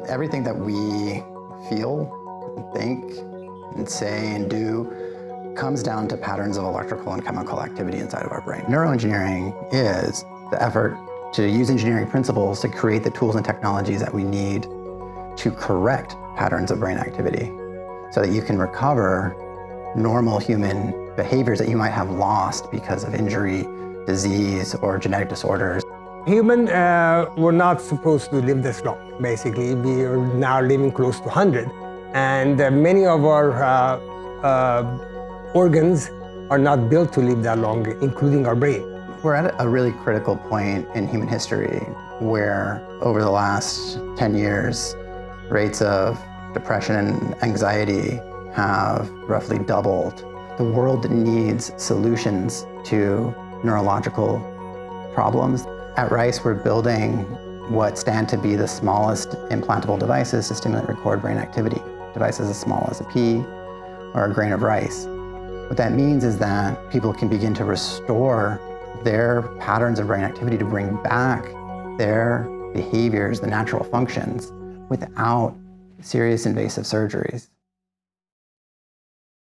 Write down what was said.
Everything that we feel, think, and say and do comes down to patterns of electrical and chemical activity inside of our brain. Neuroengineering is the effort to use engineering principles to create the tools and technologies that we need to correct patterns of brain activity so that you can recover normal human behaviors that you might have lost because of injury, disease, or genetic disorders. Humans were not supposed to live this long. Basically, we are now living close to 100. And many of our organs are not built to live that long, including our brain. We're at a really critical point in human history where over the last 10 years, rates of depression and anxiety have roughly doubled. The world needs solutions to neurological problems. At Rice, we're building what stand to be the smallest implantable devices to stimulate and record brain activity. Devices as small as a pea or a grain of rice. What that means is that people can begin to restore their patterns of brain activity to bring back their behaviors, the natural functions, without serious invasive surgeries.